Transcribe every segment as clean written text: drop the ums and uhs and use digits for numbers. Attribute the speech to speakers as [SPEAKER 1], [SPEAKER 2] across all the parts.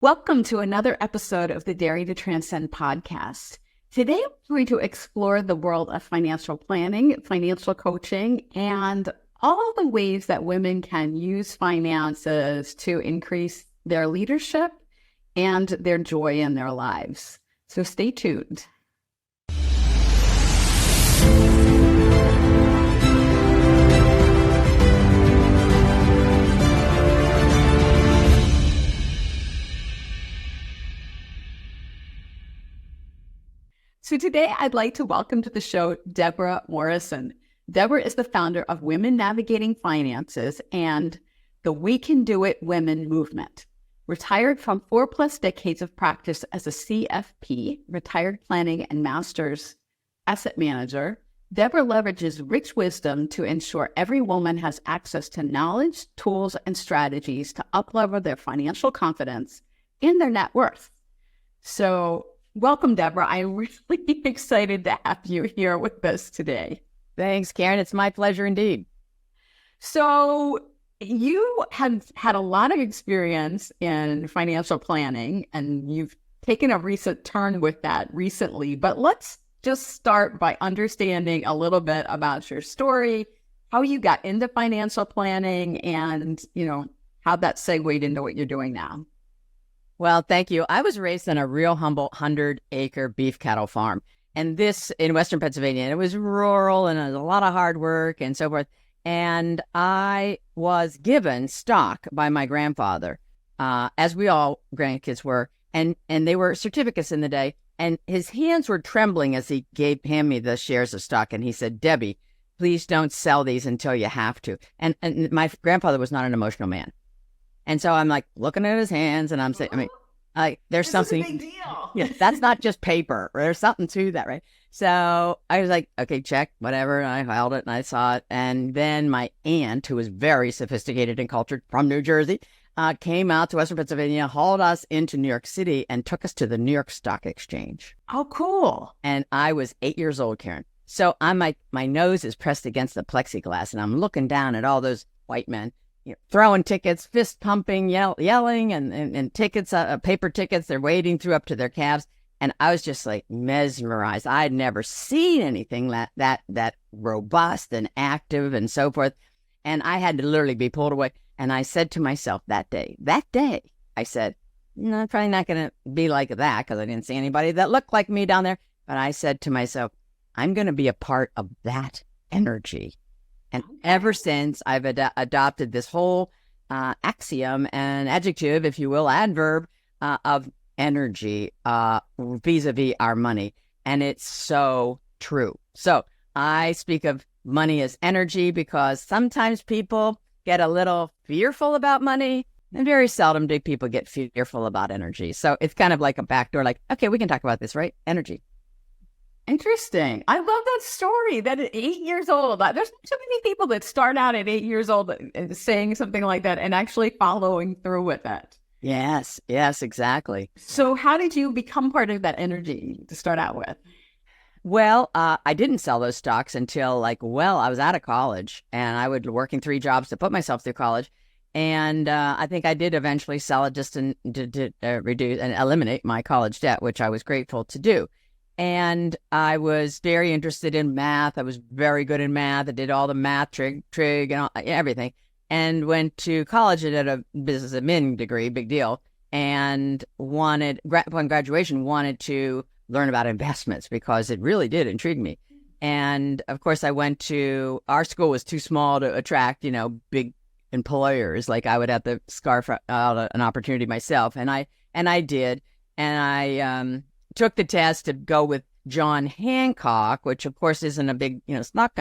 [SPEAKER 1] Welcome to another episode of the Dare to Transcend podcast. Today, we're going to explore the world of financial planning, financial coaching, and all the ways that women can use finances to increase their leadership and their joy in their lives. So stay tuned. So today I'd like to welcome to the show Debra Morrison. Debra is the founder of Women Navigating Finances and the We Can Do It Women movement. Retired from 4+ decades of practice as a CFP, retired planning and master's asset manager, Debra leverages rich wisdom to ensure every woman has access to knowledge, tools, and strategies to uplevel their financial confidence and their net worth. So welcome, Deborah. I'm really excited to have you here with us today.
[SPEAKER 2] Thanks, Karen. It's my pleasure indeed.
[SPEAKER 1] So you have had a lot of experience in financial planning, and you've taken a recent turn with that recently. But let's just start by understanding a little bit about your story, how you got into financial planning, and, how that segued into what you're doing now.
[SPEAKER 2] Well, thank you. I was raised on a real humble 100-acre beef cattle farm, and this in Western Pennsylvania. And it was rural, and it was a lot of hard work and so forth. And I was given stock by my grandfather, as we all grandkids were, and they were certificates in the day. And his hands were trembling as he handed me the shares of stock. And he said, "Debbie, please don't sell these until you have to." And my grandfather was not an emotional man. And so I'm like looking at his hands, and I'm saying, there's something.
[SPEAKER 1] This is a big deal.
[SPEAKER 2] Yeah, that's not just paper. There's something to that, right? So I was like, okay, check, whatever. And I filed it and I saw it. And then my aunt, who was very sophisticated and cultured from New Jersey, came out to Western Pennsylvania, hauled us into New York City, and took us to the New York Stock Exchange.
[SPEAKER 1] Oh, cool.
[SPEAKER 2] And I was 8 years old, Karen. So my nose is pressed against the plexiglass, and I'm looking down at all those white men, throwing tickets, fist pumping, yelling, and tickets, paper tickets. They're wading through up to their calves. And I was just like mesmerized. I had never seen anything that robust and active and so forth. And I had to literally be pulled away. And I said to myself that day, I said, I'm probably not going to be like that, because I didn't see anybody that looked like me down there. But I said to myself, I'm going to be a part of that energy. And ever since, I've adopted this whole axiom and adjective, if you will, adverb of energy vis-a-vis our money. And it's so true. So I speak of money as energy because sometimes people get a little fearful about money, and very seldom do people get fearful about energy. So it's kind of like a backdoor, like, okay, we can talk about this, right? Energy.
[SPEAKER 1] Interesting. I love that story. That at 8 years old, there's not so many people that start out at 8 years old saying something like that and actually following through with it.
[SPEAKER 2] Yes, exactly.
[SPEAKER 1] So how did you become part of that energy to start out with?
[SPEAKER 2] Well, I didn't sell those stocks until I was out of college, and I was working 3 jobs to put myself through college. And I think I did eventually sell it just to reduce and eliminate my college debt, which I was grateful to do. And I was very interested in math. I was very good in math. I did all the math, trig, and everything. And went to college and did a business admin degree, big deal. And upon graduation, wanted to learn about investments because it really did intrigue me. And of course, our school was too small to attract, big employers. Like I would have to scarf out an opportunity myself. And I did. And I took the test to go with John Hancock, which of course isn't a big, it's not.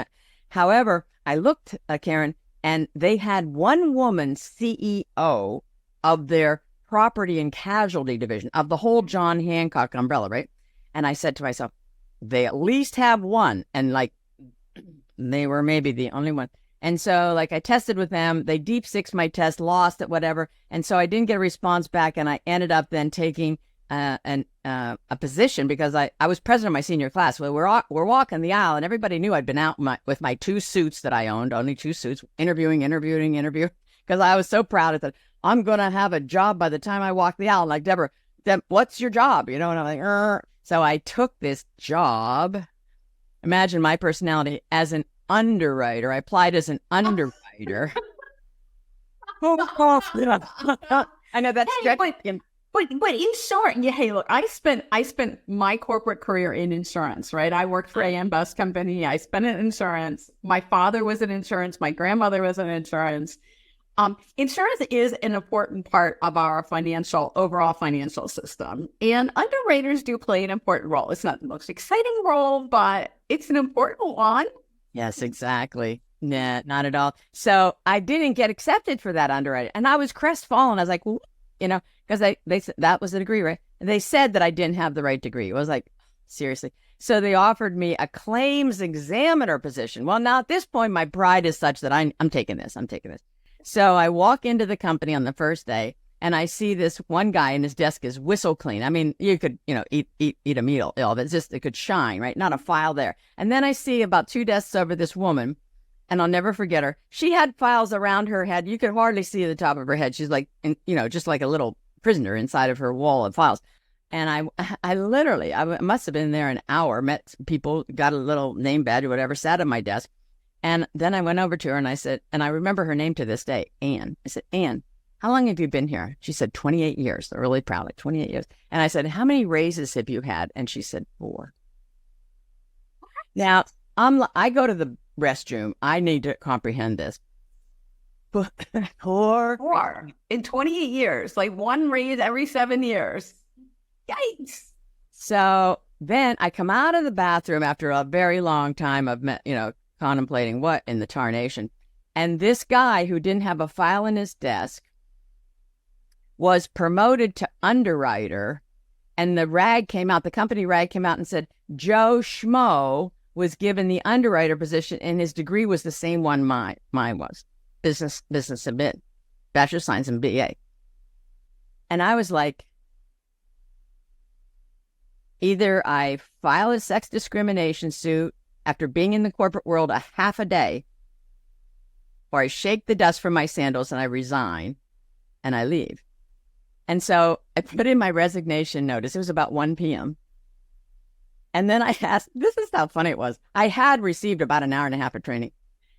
[SPEAKER 2] However, I looked, Karen, and they had one woman CEO of their property and casualty division of the whole John Hancock umbrella, right? And I said to myself, they at least have one. And they were maybe the only one. And so I tested with them. They deep sixed my test, lost it, whatever. And so I didn't get a response back. And I ended up then taking a position because I was president of my senior class. Well, we're walking the aisle, and everybody knew I'd been out with my 2 suits that I owned, only 2 suits, interviewing, because I was so proud. I thought, I'm going to have a job by the time I walk the aisle. I'm like, Deborah, what's your job? And I'm like, So I took this job. Imagine my personality as an underwriter. I applied as an underwriter. I know that's
[SPEAKER 1] hey, but insurance. Yeah, hey, look, I spent my corporate career in insurance, right? I worked for AM Bus Company. I spent it in insurance. My father was in insurance. My grandmother was in insurance. Insurance is an important part of our overall financial system. And underwriters do play an important role. It's not the most exciting role, but it's an important one.
[SPEAKER 2] Yes, exactly. Nah, not at all. So I didn't get accepted for that underwriter. And I was crestfallen. I was like, because they said that was a degree, right? And they said that I didn't have the right degree. I was like, seriously. So they offered me a claims examiner position. Well, now at this point, my pride is such that I'm taking this. So I walk into the company on the first day and I see this one guy and his desk is whistle clean. I mean, you could, eat a meal. It's just, it could shine, right? Not a file there. And then I see about 2 desks over this woman, and I'll never forget her. She had files around her head. You could hardly see the top of her head. She's like, just like a little prisoner inside of her wall of files. And I literally must have been there an hour, met people, got a little name badge or whatever, sat at my desk. And then I went over to her and I said, and I remember her name to this day, Anne. I said, Anne, how long have you been here? She said, 28 years. They're really proud, like 28 years. And I said, how many raises have you had? And she said, 4. Now, I go to the restroom. I need to comprehend this.
[SPEAKER 1] 4 in 28 years, like 1 raise every 7 years. Yikes.
[SPEAKER 2] So then I come out of the bathroom after a very long time of, contemplating what in the tarnation. And this guy who didn't have a file in his desk was promoted to underwriter. And the company rag came out and said, Joe Schmo was given the underwriter position and his degree was the same one mine was. Business admin, Bachelor of Science and BA. And I was like, either I file a sex discrimination suit after being in the corporate world a half a day, or I shake the dust from my sandals and I resign and I leave. And so I put in my resignation notice. It was about 1 p.m. And then I asked, this is how funny it was. I had received about an hour and a half of training.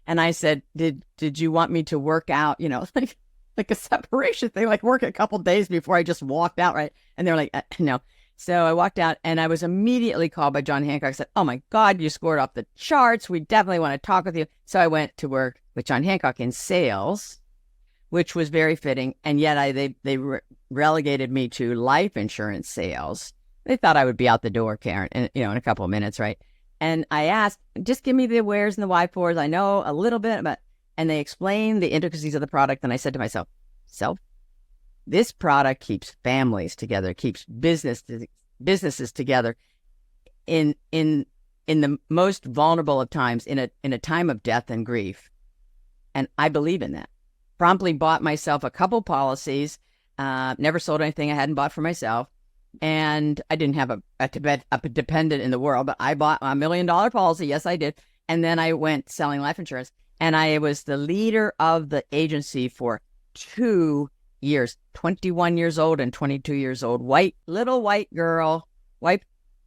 [SPEAKER 2] And I said, did you want me to work out, like a separation thing, like work a couple days before I just walked out, right? And they're like, no. So I walked out and I was immediately called by John Hancock. I said, oh my God, you scored off the charts. We definitely want to talk with you. So I went to work with John Hancock in sales, which was very fitting. And yet they relegated me to life insurance sales. They thought I would be out the door, Karen, in a couple of minutes, right? And I asked, just give me the wheres and the why-fors. I know a little bit, and they explained the intricacies of the product. And I said to myself, this product keeps families together, keeps businesses together in the most vulnerable of times, in a time of death and grief. And I believe in that. Promptly bought myself a couple policies, never sold anything I hadn't bought for myself. And I didn't have a dependent in the world, but I bought a $1 million policy. Yes, I did. And then I went selling life insurance. And I was the leader of the agency for 2 years, 21 years old and 22 years old, little white girl,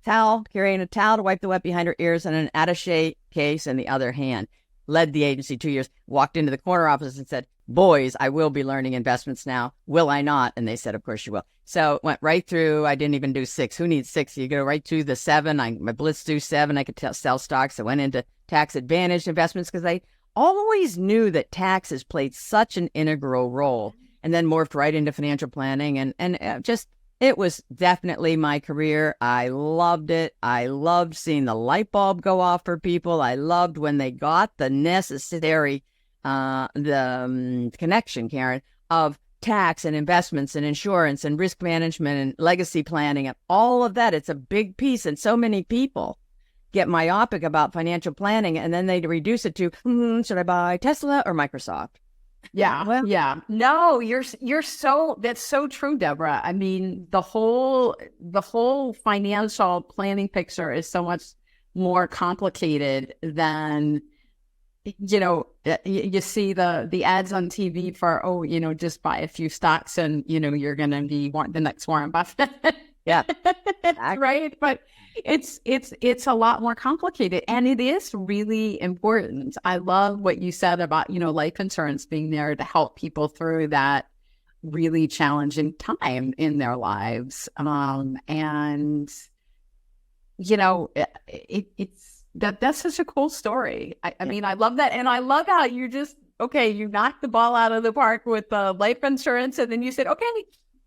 [SPEAKER 2] carrying a towel to wipe the wet behind her ears and an attaché case in the other hand. Led the agency 2 years, walked into the corner office and said, boys, I will be learning investments now. Will I not? And they said, of course you will. So went right through. I didn't even do 6. Who needs 6? You go right through the 7. I blitzed through 7. I could sell stocks. I went into tax advantaged investments because I always knew that taxes played such an integral role, and then morphed right into financial planning. And just, it was definitely my career. I loved it. I loved seeing the light bulb go off for people. I loved when they got the necessary connection, Karen, of tax and investments and insurance and risk management and legacy planning and all of that. It's a big piece. And so many people get myopic about financial planning, and then they reduce it to, should I buy Tesla or Microsoft?
[SPEAKER 1] Yeah.
[SPEAKER 2] Well,
[SPEAKER 1] yeah. No, that's so true, Deborah. I mean, the whole financial planning picture is so much more complicated than you see the ads on TV for, just buy a few stocks and, you're going to be the next Warren Buffett.
[SPEAKER 2] Yeah.
[SPEAKER 1] Right. But it's a lot more complicated, and it is really important. I love what you said about, life insurance being there to help people through that really challenging time in their lives. And that's such a cool story. I mean, I love that. And I love how you knocked the ball out of the park with the life insurance. And then you said, okay,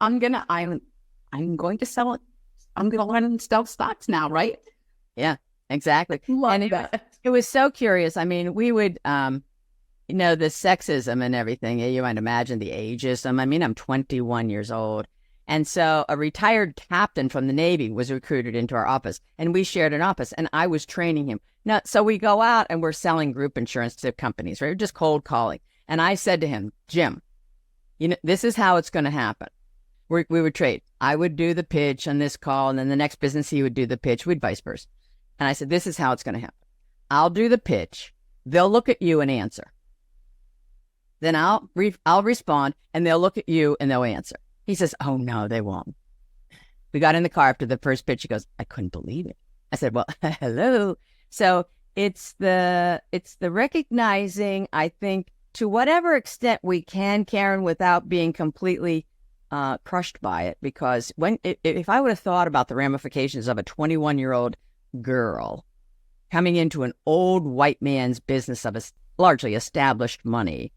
[SPEAKER 1] I'm going to sell it. I'm going to learn and sell stocks now. Right.
[SPEAKER 2] Yeah, exactly.
[SPEAKER 1] Love that.
[SPEAKER 2] It was so curious. I mean, we would, the sexism and everything. You might imagine the ageism. I mean, I'm 21 years old. And so a retired captain from the Navy was recruited into our office, and we shared an office, and I was training him. Now, so we go out and we're selling group insurance to companies, right? We're just cold calling. And I said to him, Jim, this is how it's going to happen. We would trade. I would do the pitch on this call, and then the next business he would do the pitch. We'd vice versa. And I said, this is how it's going to happen. I'll do the pitch. They'll look at you and answer. Then I'll respond, and they'll look at you and they'll answer. He says, oh, no, they won't. We got in the car after the first pitch. He goes, I couldn't believe it. I said, well, hello. So it's the recognizing, I think, to whatever extent we can, Karen, without being completely crushed by it. Because if I would have thought about the ramifications of a 21-year-old girl coming into an old white man's business of largely established money,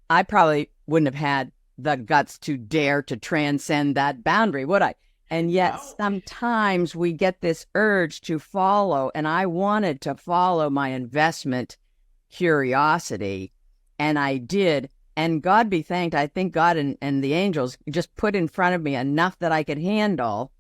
[SPEAKER 2] I probably wouldn't have had the guts to dare to transcend that boundary, would I? And yet sometimes we get this urge to follow, and I wanted to follow my investment curiosity, and I did. And God be thanked, I think God and the angels just put in front of me enough that I could handle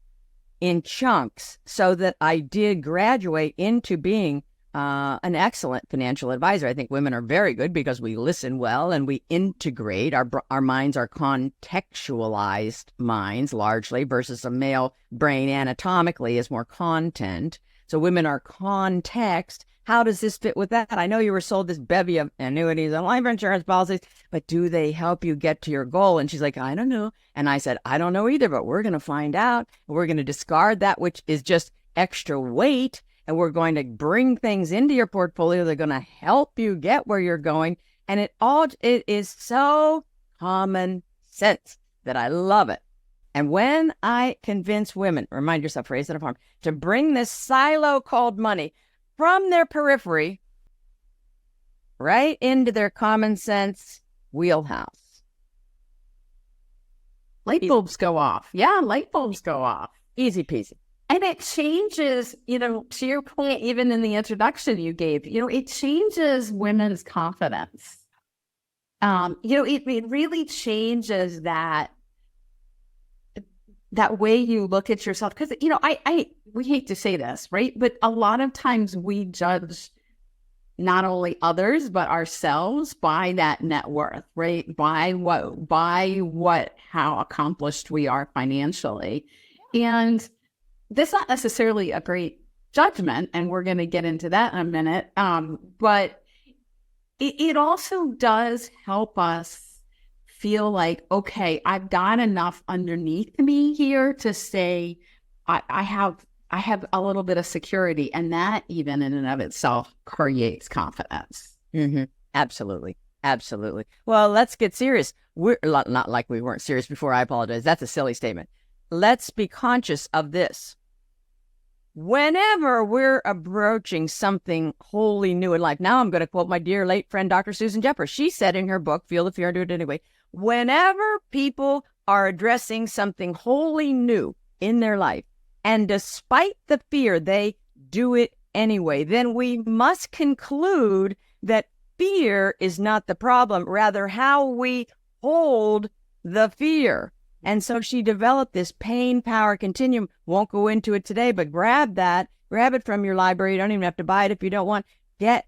[SPEAKER 2] in chunks so that I did graduate into being an excellent financial advisor. I think women are very good because we listen well and we integrate. Our minds are contextualized minds largely, versus a male brain anatomically is more content. So women are context. How does this fit with that? I know you were sold this bevy of annuities and life insurance policies, but do they help you get to your goal? And she's like, I don't know. And I said, I don't know either, but we're going to find out. We're going to discard that which is just extra weight, and we're going to bring things into your portfolio that are going to help you get where you're going. And it is so common sense that I love it. And when I convince women, remind yourself, raise it upon, to bring this silo called money from their periphery right into their common sense wheelhouse.
[SPEAKER 1] Light bulbs go off. Yeah, light bulbs go off.
[SPEAKER 2] Easy peasy.
[SPEAKER 1] And it changes, to your point, even in the introduction you gave, it changes women's confidence. It really changes that way you look at yourself. Because, we hate to say this, right? But a lot of times we judge not only others, but ourselves by that net worth, right? By how accomplished we are financially. And that's not necessarily a great judgment, and we're going to get into that in a minute. But it also does help us feel like, okay, I've got enough underneath me here to say I have a little bit of security, and that even in and of itself creates confidence.
[SPEAKER 2] Mm-hmm. Absolutely. Absolutely. Well, let's get serious. We're not like we weren't serious before. I apologize. That's a silly statement. Let's be conscious of this. Whenever we're approaching something wholly new in life, now I'm going to quote my dear late friend, Dr. Susan Jeffers. She said in her book, Feel the Fear and Do It Anyway, whenever people are addressing something wholly new in their life, and despite the fear, they do it anyway, then we must conclude that fear is not the problem, rather how we hold the fear. And so she developed this pain power continuum. Won't go into it today, but grab it from your library. You don't even have to buy it if you don't want. Get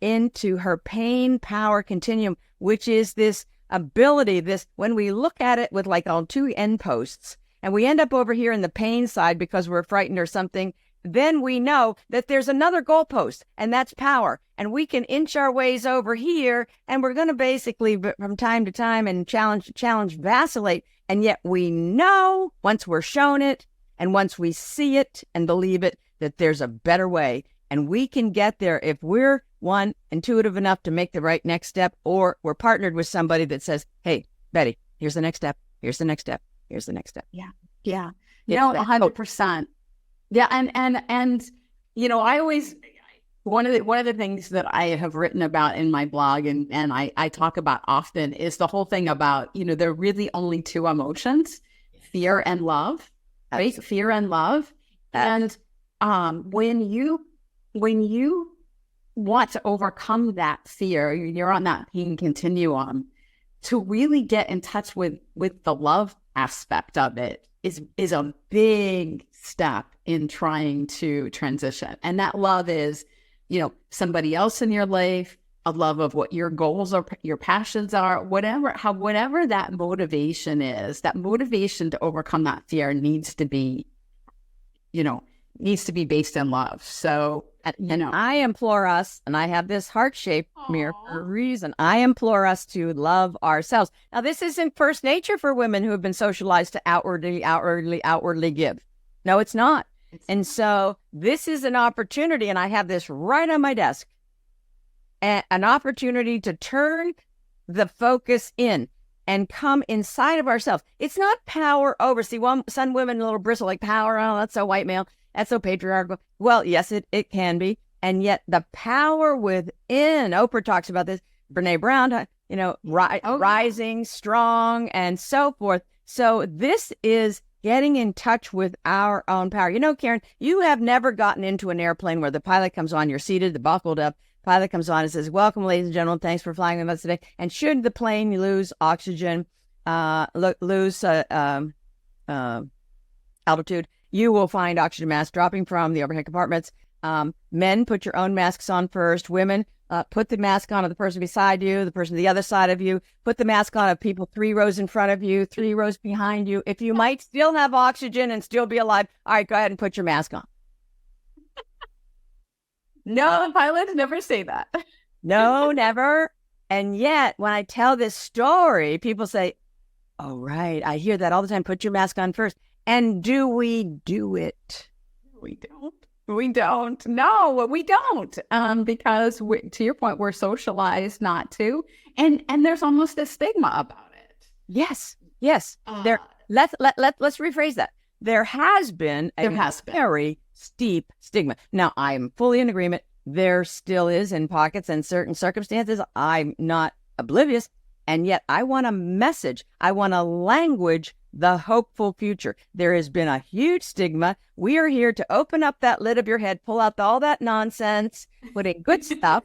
[SPEAKER 2] into her pain power continuum, which is this ability, when we look at it with like on two end posts, and we end up over here in the pain side because we're frightened or something, then we know that there's another goalpost, and that's power. And we can inch our ways over here, and we're going to basically, from time to time and challenge to challenge, vacillate. And yet we know once we're shown it and once we see it and believe it, that there's a better way. And we can get there if we're, one, intuitive enough to make the right next step, or we're partnered with somebody that says, hey, Betty, here's the next step. Here's the next step. Here's the next step.
[SPEAKER 1] Yeah. Yeah. No, 100%. Yeah. And, you know, I always, one of the things that I have written about in my blog and I talk about often is the whole thing about, you know, there are really only two emotions, fear and love, right? Absolutely. Fear and love. And when you want to overcome that fear, you're on that pain continuum, to really get in touch with the love aspect of it is a big step in trying to transition. And that love is, you know, somebody else in your life, a love of what your goals are, your passions are, whatever that motivation is, that motivation to overcome that fear needs to be based in love. So, you know,
[SPEAKER 2] I implore us, and I have this heart-shaped mirror for a reason. I implore us to love ourselves. Now, this isn't first nature for women who have been socialized to outwardly give. No, it's not. And so this is an opportunity, and I have this right on my desk, an opportunity to turn the focus in and come inside of ourselves. It's not power over. See, some women a little bristle like power. Oh, that's so white male. That's so patriarchal. Well, yes, it can be. And yet the power within, Oprah talks about this, Brene Brown, you know, rising, strong, and so forth. So this is getting in touch with our own power. You know, Karen, you have never gotten into an airplane where the pilot comes on, you're seated, the buckled up, pilot comes on and says, welcome, ladies and gentlemen, thanks for flying with us today. And should the plane lose oxygen, lose altitude, you will find oxygen masks dropping from the overhead compartments. Men, put your own masks on first. Women, put the mask on of the person beside you, the person to the other side of you. Put the mask on of people 3 rows in front of you, 3 rows behind you. If you might still have oxygen and still be alive, all right, go ahead and put your mask on.
[SPEAKER 1] No, pilots never say that.
[SPEAKER 2] No, never. And yet, when I tell this story, people say, oh, right, I hear that all the time. Put your mask on first. And do we do it?
[SPEAKER 1] We don't. We don't. No, we don't. Because to your point, we're socialized not to. And there's almost a stigma about it.
[SPEAKER 2] Yes. Yes. Let's rephrase that. There has been a very steep stigma. Now, I'm fully in agreement. There still is in pockets and certain circumstances. I'm not oblivious. And yet I want a message. I want a language, the hopeful future. There has been a huge stigma. We are here to open up that lid of your head, pull out all that nonsense, put in good stuff.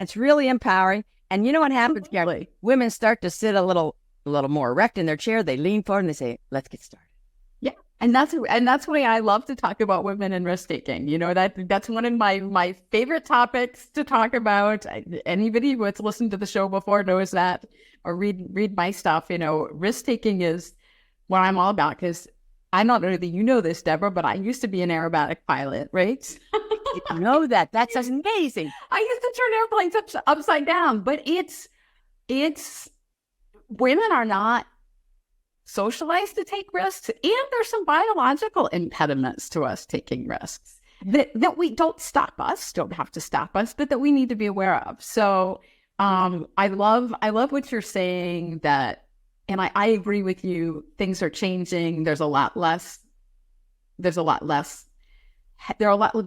[SPEAKER 2] It's really empowering. And you know what happens, Karen? Women start to sit a little more erect in their chair. They lean forward and they say, let's get started.
[SPEAKER 1] Yeah. And that's why I love to talk about women and risk taking. You know, that's one of my favorite topics to talk about. Anybody who has listened to the show before knows that, or read my stuff. You know, risk taking is what I'm all about, because I don't know that you know this, Deborah, but I used to be an aerobatic pilot, right?
[SPEAKER 2] I know that. That's amazing.
[SPEAKER 1] I used to turn airplanes upside down, but it's women are not socialized to take risks, and there's some biological impediments to us taking risks that we don't have to stop us, but that we need to be aware of. So I love what you're saying, that, and I agree with you. Things are changing. There are a lot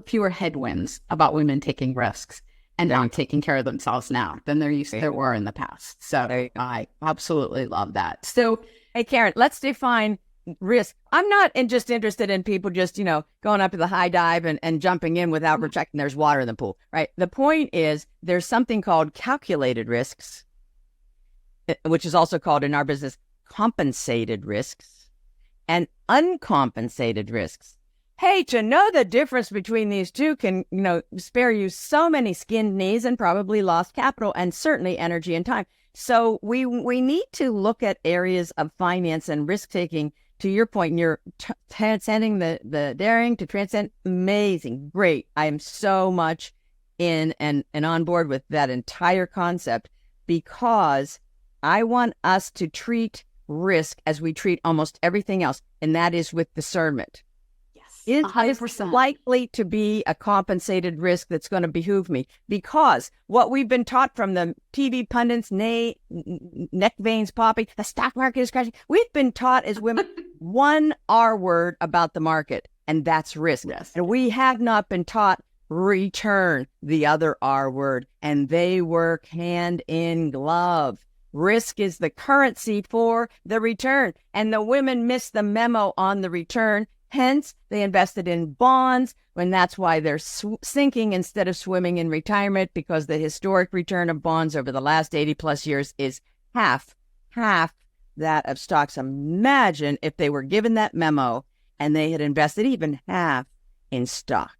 [SPEAKER 1] fewer headwinds about women taking risks and taking care of themselves now than there were in the past. So I absolutely love that. So,
[SPEAKER 2] hey, Karen, let's define risk. I'm not just interested in people just, you know, going up to the high dive and jumping in without protecting there's water in the pool, right? The point is there's something called calculated risks, which is also called in our business compensated risks, and uncompensated risks. Hey, to know the difference between these two can, you know, spare you so many skinned knees and probably lost capital and certainly energy and time. So we need to look at areas of finance and risk taking to your point, and you're transcending the daring to transcend. Amazing. Great. I am so much in and on board with that entire concept, because I want us to treat risk as we treat almost everything else, and that is with discernment.
[SPEAKER 1] Yes,
[SPEAKER 2] Is
[SPEAKER 1] 100%.
[SPEAKER 2] likely to be a compensated risk that's going to behoove me, because what we've been taught from the TV pundits, neck veins popping, the stock market is crashing. We've been taught as women one R word about the market, and that's risk.
[SPEAKER 1] Yes.
[SPEAKER 2] And we have not been taught return, the other R word, and they work hand in glove. Risk is the currency for the return, and the women miss the memo on the return. Hence, they invested in bonds, when that's why they're sinking instead of swimming in retirement, because the historic return of bonds over the last 80 plus years is half that of stocks. Imagine if they were given that memo and they had invested even half in stocks.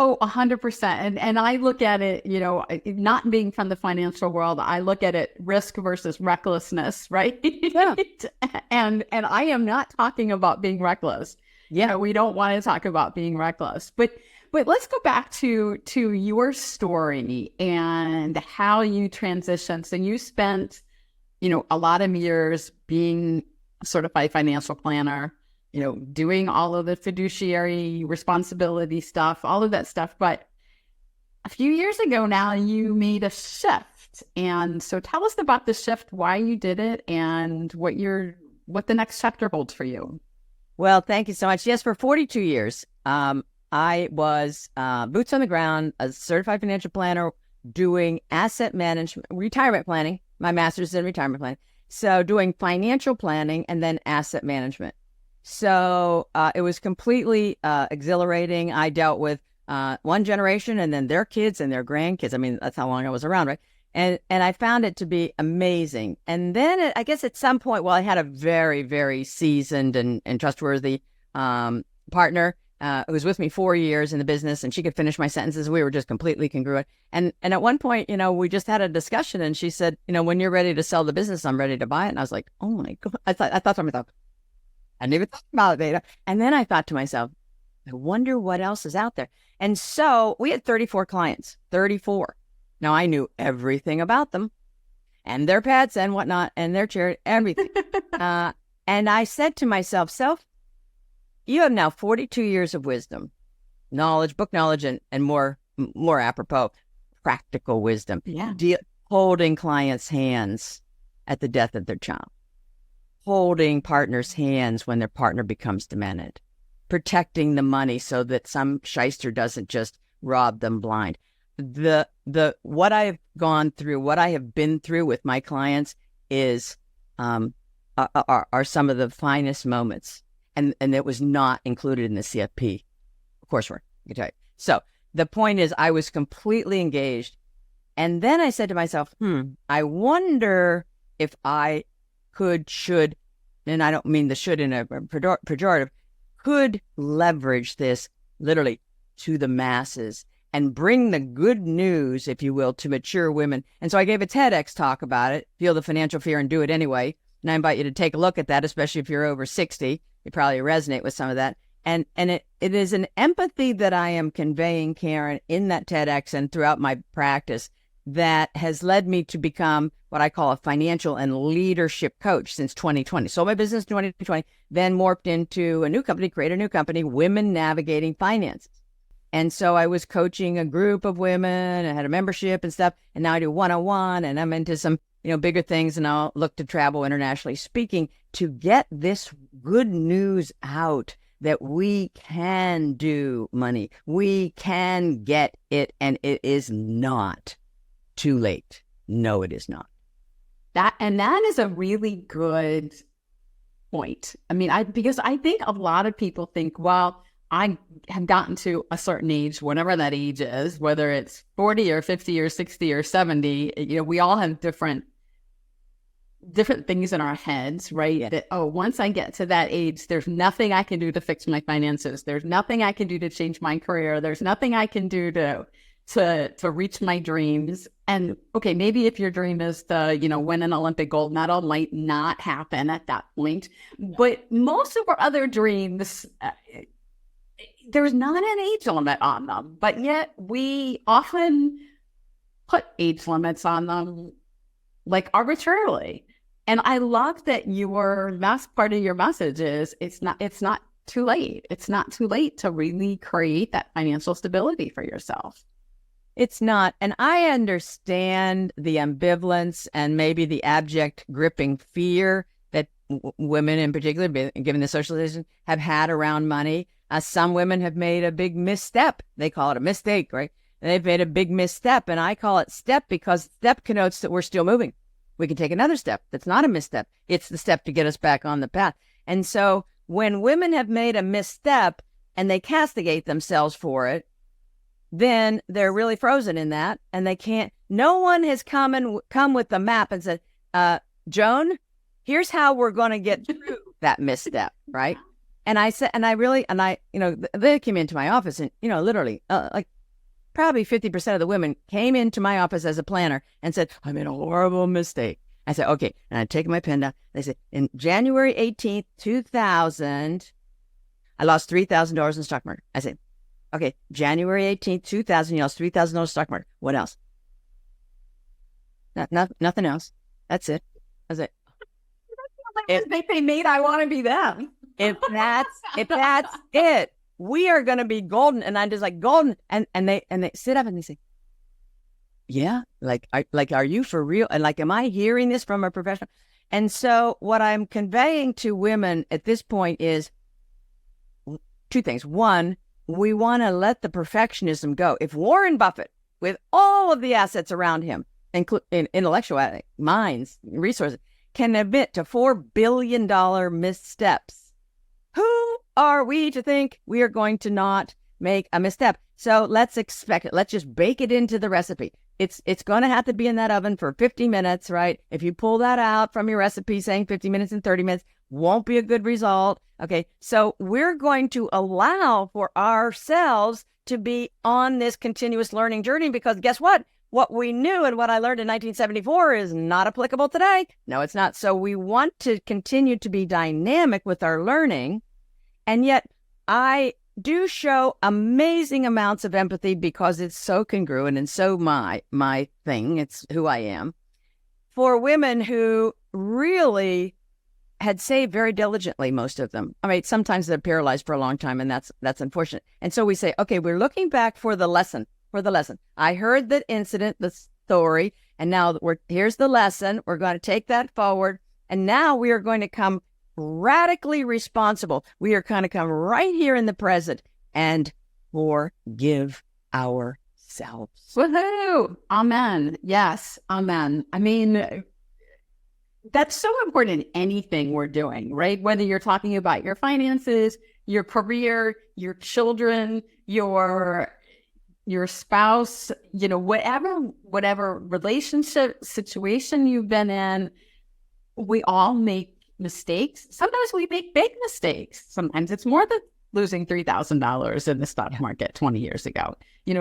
[SPEAKER 1] Oh, 100%. And I look at it, you know, not being from the financial world, I look at it risk versus recklessness, right?
[SPEAKER 2] Yeah.
[SPEAKER 1] And I am not talking about being reckless. Yeah, we don't want to talk about being reckless. But let's go back to your story and how you transitioned. So you spent, you know, a lot of years being a certified financial planner, you know, doing all of the fiduciary responsibility stuff, all of that stuff. But a few years ago now, you made a shift. And so tell us about the shift, why you did it, and what the next chapter holds for you.
[SPEAKER 2] Well, thank you so much. Yes, for 42 years, I was boots on the ground, a certified financial planner, doing asset management, retirement planning. My master's in retirement planning. So doing financial planning and then asset management. So it was completely exhilarating. I dealt with one generation and then their kids and their grandkids. I mean, that's how long I was around, right? And I found it to be amazing. And then I guess at some point, well, I had a very, very seasoned and trustworthy partner who was with me 4 years in the business, and she could finish my sentences. We were just completely congruent. And at one point, you know, we just had a discussion, and she said, you know, when you're ready to sell the business, I'm ready to buy it. And I was like, oh my God. I thought to myself, I didn't even thought about it, Beta. And then I thought to myself, I wonder what else is out there. And so we had 34 clients, 34. Now, I knew everything about them and their pets and whatnot and their charity, everything. And I said to myself, Self, you have now 42 years of wisdom, knowledge, book knowledge, and more apropos, practical wisdom.
[SPEAKER 1] Yeah.
[SPEAKER 2] Holding clients' hands at the death of their child, holding partners' hands when their partner becomes demented, protecting the money so that some shyster doesn't just rob them blind. What I have gone through, what I have been through with my clients is are some of the finest moments, and it was not included in the CFP coursework. I can tell you. So the point is, I was completely engaged, and then I said to myself, I wonder if I should, and I don't mean the should in a pejorative, could leverage this literally to the masses and bring the good news, if you will, to mature women. And so I gave a TEDx talk about it, Feel the Financial Fear and Do It Anyway. And I invite you to take a look at that, especially if you're over 60. You probably resonate with some of that. And it is an empathy that I am conveying, Karen, in that TEDx and throughout my practice that has led me to become what I call a financial and leadership coach since 2020. So my business 2020, then morphed into a new company, create a new company, Women Navigating Finances. And so I was coaching a group of women, I had a membership and stuff, and now I do one-on-one, and I'm into some, bigger things, and I'll look to travel internationally speaking to get this good news out that we can do money. We can get it, and it is not too late. No, it is not.
[SPEAKER 1] That is a really good point. I mean, because I think a lot of people think, well, I have gotten to a certain age, whatever that age is, whether it's 40 or 50 or 60 or 70, we all have different things in our heads, right? Yeah. That, once I get to that age, there's nothing I can do to fix my finances. There's nothing I can do to change my career. There's nothing I can do to reach my dreams. And okay, maybe if your dream is to, win an Olympic gold medal, might not happen at that point. But most of our other dreams, there's not an age limit on them, but yet we often put age limits on them like arbitrarily. And I love that part of your message is it's not too late. It's not too late to really create that financial stability for yourself.
[SPEAKER 2] It's not. And I understand the ambivalence and maybe the abject gripping fear that women in particular, given the socialization, have had around money. Some women have made a big misstep. They call it a mistake, right? And they've made a big misstep. And I call it step because step connotes that we're still moving. We can take another step. That's not a misstep. It's the step to get us back on the path. And so when women have made a misstep and they castigate themselves for it, then they're really frozen in that. And they can't, no one has come with the map and said, Joan, here's how we're going to get through that misstep, right? And I said, they came into my office and, literally, like probably 50% of the women came into my office as a planner and said, I made a horrible mistake. I said, okay. And I take my pen down. They said, in January 18th, 2000, I lost $3,000 in the stock market. I said, okay, January 18th, 2000, you lost $3,000 stock market. What else? Nothing else. That's it. I was like,
[SPEAKER 1] if they made, I want to be them.
[SPEAKER 2] If that's it, we are going to be golden. And I'm just like, golden. And they sit up and they say, yeah, are you for real? And like, am I hearing this from a professional? And so what I'm conveying to women at this point is two things. One, we want to let the perfectionism go. If Warren Buffett, with all of the assets around him, including intellectual minds, resources, can admit to $4 billion missteps, who are we to think we are going to not make a misstep? So let's expect it. Let's just bake it into the recipe. It's going to have to be in that oven for 50 minutes, right? If you pull that out from your recipe saying 50 minutes and 30 minutes, won't be a good result. Okay, so we're going to allow for ourselves to be on this continuous learning journey because guess what? What we knew and what I learned in 1974 is not applicable today. No, it's not. So we want to continue to be dynamic with our learning. And yet I do show amazing amounts of empathy because it's so congruent and so my thing. It's who I am. For women who really had saved very diligently, most of them. I mean, sometimes they're paralyzed for a long time, and that's unfortunate. And so we say, okay, we're looking back for the lesson. I heard the incident, the story, and now here's the lesson. We're going to take that forward, and now we are going to come radically responsible. We are going to come right here in the present and forgive ourselves.
[SPEAKER 1] Woohoo! Amen. Yes, amen. I mean, that's so important in anything we're doing, right? Whether you're talking about your finances, your career, your children, your spouse, whatever relationship situation you've been in, we all make mistakes. Sometimes we make big mistakes. Sometimes it's more than losing $3,000 in the stock market 20 years ago.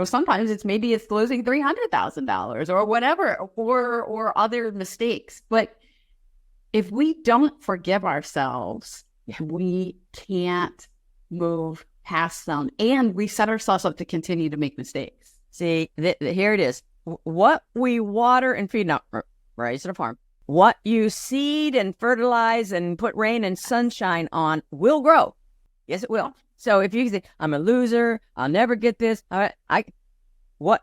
[SPEAKER 1] Sometimes it's losing $300,000 or whatever, or other mistakes. But if we don't forgive ourselves, we can't move past them, and we set ourselves up to continue to make mistakes.
[SPEAKER 2] See, here it is. What we water and feed, now, raise at a farm, what you seed and fertilize and put rain and sunshine on will grow. Yes, it will. So if you say, I'm a loser, I'll never get this, what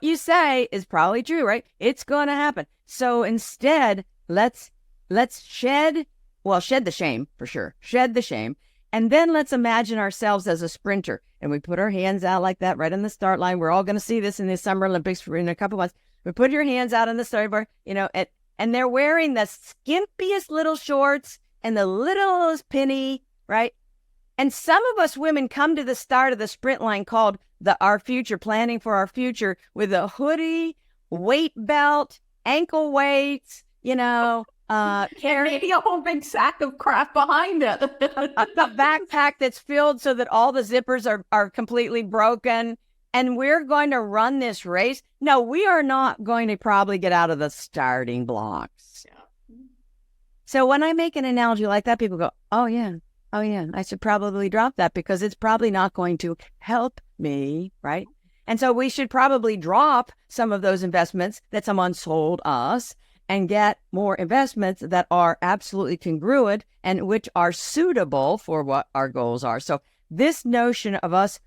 [SPEAKER 2] you say is probably true, right? It's going to happen. So instead, let's shed the shame, for sure. Shed the shame. And then let's imagine ourselves as a sprinter. And we put our hands out like that right on the start line. We're all going to see this in the Summer Olympics in a couple months. We put your hands out on the start bar, and they're wearing the skimpiest little shorts and the littlest penny, right? And some of us women come to the start of the sprint line called our future, planning for our future, with a hoodie, weight belt, ankle weights,
[SPEAKER 1] carrying a whole big sack of crap behind it.
[SPEAKER 2] A backpack that's filled so that all the zippers are completely broken. and we're going to run this race. No, we are not going to probably get out of the starting blocks. Yeah. So when I make an analogy like that, people go, oh yeah, I should probably drop that because it's probably not going to help me, right? And so we should probably drop some of those investments that someone sold us and get more investments that are absolutely congruent and which are suitable for what our goals are. So this notion of us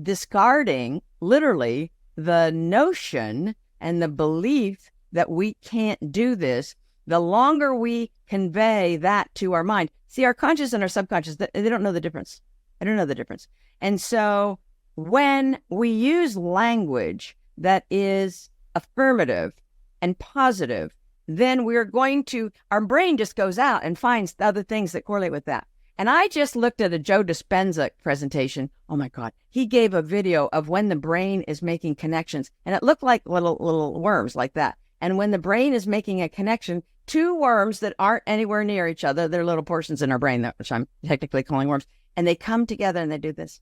[SPEAKER 2] discarding literally the notion and the belief that we can't do this, the longer we convey that to our mind. See, our conscious and our subconscious, they don't know the difference. I don't know the difference. And so when we use language that is affirmative and positive, then we're going to, our brain just goes out and finds other things that correlate with that. And I just looked at a Joe Dispenza presentation. Oh my God. He gave a video of when the brain is making connections, and it looked like little worms like that. And when the brain is making a connection, two worms that aren't anywhere near each other, they're little portions in our brain, which I'm technically calling worms, and they come together and they do this.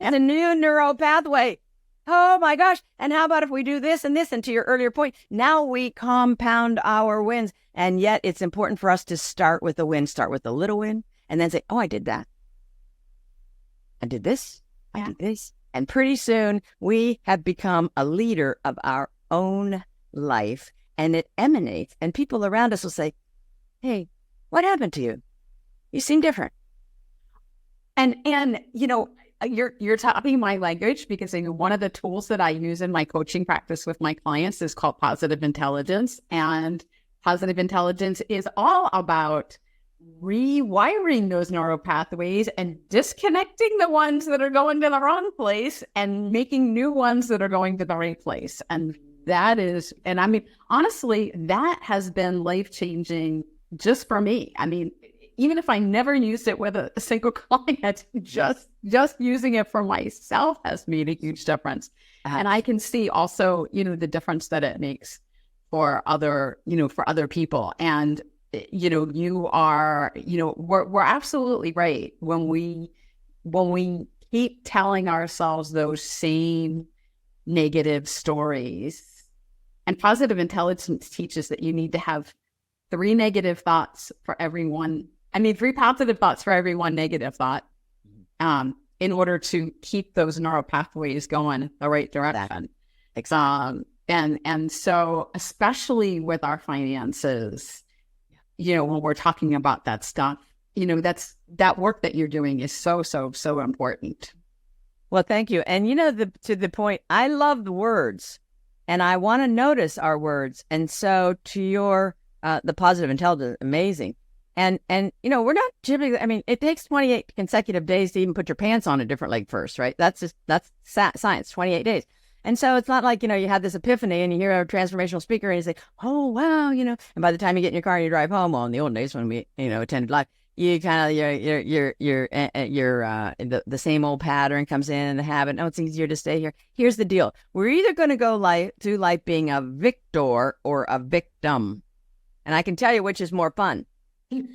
[SPEAKER 2] And a new neural pathway. Oh my gosh. And how about if we do this and this? And to your earlier point, now we compound our wins. And yet it's important for us to start with a win, start with a little win, and then say, oh, I did that. I did this. I did this. And pretty soon we have become a leader of our own life, and it emanates. And people around us will say, hey, what happened to you? You seem different.
[SPEAKER 1] And you know, you're talking my language, because one of the tools that I use in my coaching practice with my clients is called positive intelligence. And positive intelligence is all about rewiring those neural pathways and disconnecting the ones that are going to the wrong place and making new ones that are going to the right place. And that is, and I mean, honestly, that has been life-changing just for me. I mean, even if I never used it with a single client, just using it for myself has made a huge difference. And I can see also, the difference that it makes for other people. And, you are, we're absolutely right when we keep telling ourselves those same negative stories. And positive intelligence teaches that you need to have three positive thoughts for every one negative thought, in order to keep those neural pathways going the right direction.
[SPEAKER 2] Exactly.
[SPEAKER 1] And so, especially with our finances, when we're talking about that stuff, that work that you're doing is so important.
[SPEAKER 2] Well, thank you. And to the point, I love the words, and I want to notice our words. And so, to your the positive intelligence, amazing. And we're not typically, I mean, it takes 28 consecutive days to even put your pants on a different leg first, right? That's science, 28 days. And so it's not like, you have this epiphany and you hear a transformational speaker and you say, oh, wow, and by the time you get in your car and you drive home, well, in the old days when we, attended live, you kind of, the same old pattern comes in, the habit. No, it's easier to stay here. Here's the deal. We're either going to go through life being a victor or a victim. And I can tell you which is more fun.
[SPEAKER 1] Me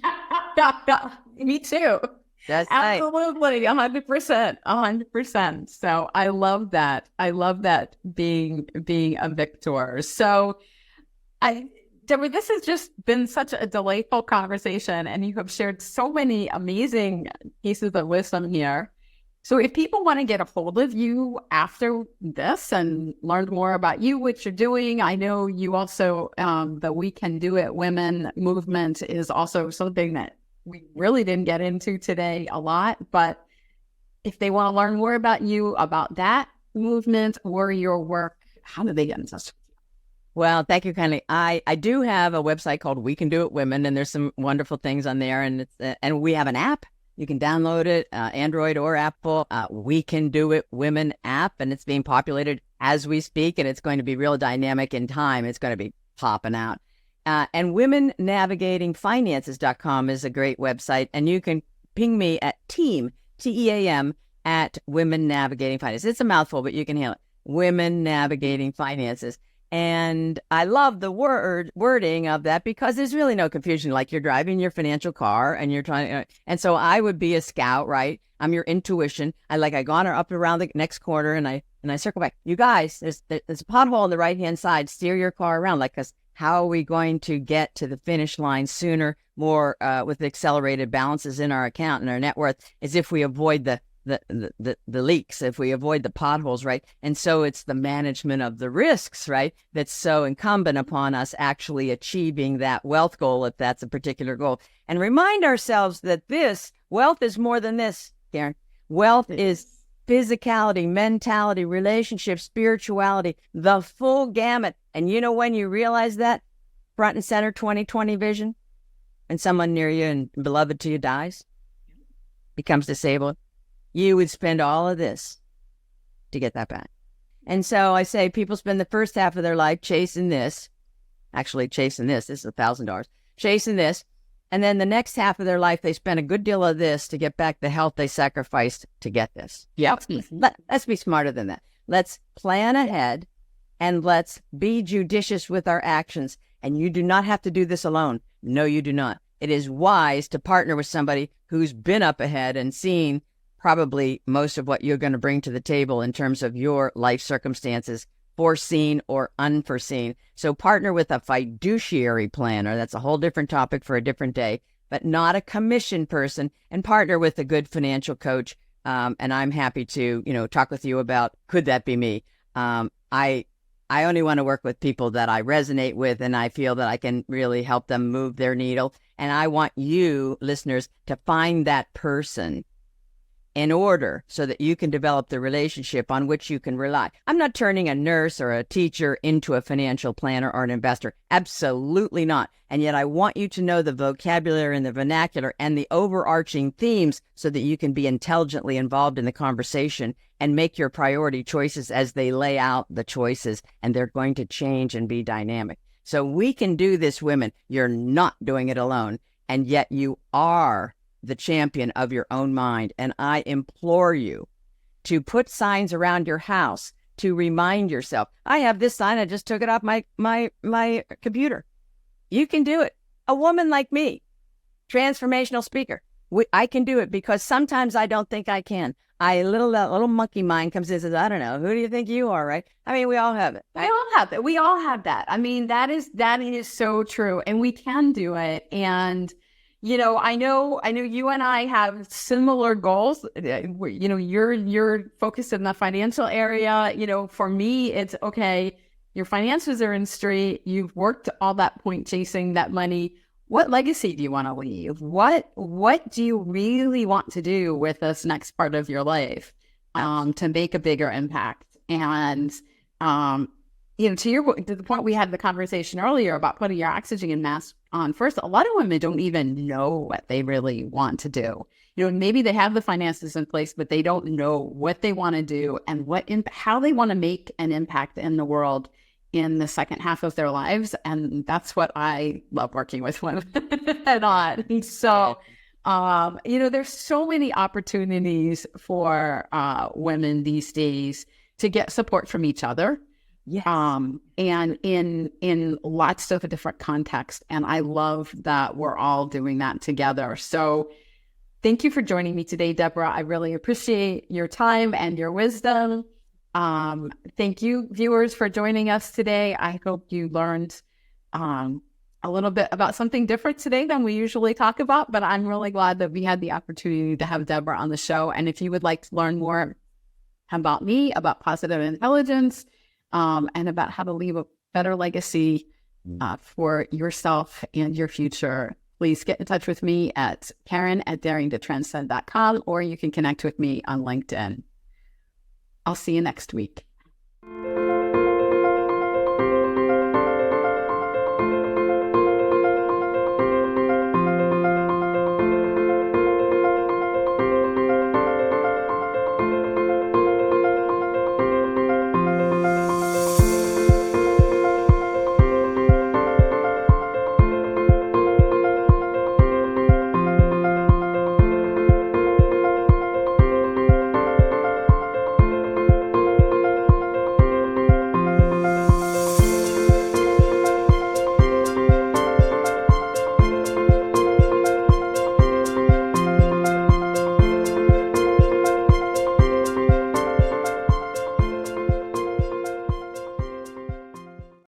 [SPEAKER 1] too.
[SPEAKER 2] That's
[SPEAKER 1] absolutely 100%. So I love that. I love that being a victor. So Deborah, this has just been such a delightful conversation, and you have shared so many amazing pieces of wisdom here. So if people want to get a hold of you after this and learn more about you, what you're doing, I know you also, the We Can Do It Women movement is also something that we really didn't get into today a lot. But if they want to learn more about you, about that movement or your work, how do they get in touch with you?
[SPEAKER 2] Well, thank you kindly. I do have a website called We Can Do It Women, and there's some wonderful things on there. And and we have an app. You can download it, Android or Apple. We Can Do It Women app, and it's being populated as we speak, and it's going to be real dynamic in time. It's going to be popping out. And womennavigatingfinances.com is a great website, and you can ping me at team, TEAM, at Women Navigating Finances. It's a mouthful, but you can handle it. Women Navigating Finances. And I love the wording of that because there's really no confusion. Like you're driving your financial car and you're trying, and so I would be a scout, right? I'm your intuition. I go on or up around the next corner and I circle back. You guys, there's a pothole on the right-hand side. Steer your car around. Like, 'cause how are we going to get to the finish line sooner, more with accelerated balances in our account and our net worth is if we avoid the leaks, if we avoid the potholes, right? And so it's the management of the risks, right? That's so incumbent upon us actually achieving that wealth goal, if that's a particular goal. And remind ourselves that this wealth is more than this, Karen. Wealth is physicality, mentality, relationships, spirituality, the full gamut. And you know when you realize that? Front and center 2020 vision, and someone near you and beloved to you dies, becomes disabled, you would spend all of this to get that back. And so I say people spend the first half of their life chasing this, this is $1,000, chasing this. And then the next half of their life, they spend a good deal of this to get back the health they sacrificed to get this.
[SPEAKER 1] Yep.
[SPEAKER 2] Let's be smarter than that. Let's plan ahead and let's be judicious with our actions. And you do not have to do this alone. No, you do not. It is wise to partner with somebody who's been up ahead and seen probably most of what you're going to bring to the table in terms of your life circumstances, foreseen or unforeseen. So partner with a fiduciary planner. That's a whole different topic for a different day, but not a commission person, and partner with a good financial coach. And I'm happy to, talk with you about, could that be me? I only want to work with people that I resonate with and I feel that I can really help them move their needle. And I want you, listeners, to find that person in order so that you can develop the relationship on which you can rely. I'm not turning a nurse or a teacher into a financial planner or an investor. Absolutely not. And yet I want you to know the vocabulary and the vernacular and the overarching themes so that you can be intelligently involved in the conversation and make your priority choices as they lay out the choices, and they're going to change and be dynamic. So we can do this, women. You're not doing it alone, and yet you are the champion of your own mind. And I implore you to put signs around your house to remind yourself. I have this sign. I just took it off my computer. You can do it. A woman like me, transformational speaker. I can do it because sometimes I don't think I can. That little monkey mind comes in and says, I don't know. Who do you think you are, right? I mean, we all have it.
[SPEAKER 1] Right? We all have that. I mean, that is so true. And we can do it. And I know you and I have similar goals. You're focused in the financial area. For me, it's okay. Your finances are in straight. You've worked all that point chasing that money. What legacy do you want to leave? What do you really want to do with this next part of your life to make a bigger impact? And to the point we had the conversation earlier about putting your oxygen mask on first, a lot of women don't even know what they really want to do. Maybe they have the finances in place, but they don't know what they want to do and how they want to make an impact in the world in the second half of their lives. And that's what I love working with women on. And so, there's so many opportunities for women these days to get support from each other.
[SPEAKER 2] Yes.
[SPEAKER 1] And in lots of different contexts. And I love that we're all doing that together. So thank you for joining me today, Deborah. I really appreciate your time and your wisdom. Thank you, viewers, for joining us today. I hope you learned a little bit about something different today than we usually talk about, but I'm really glad that we had the opportunity to have Deborah on the show. And if you would like to learn more about me, about positive intelligence, and about how to leave a better legacy for yourself and your future, please get in touch with me at Karen@daringtotranscend.com, or you can connect with me on LinkedIn. I'll see you next week.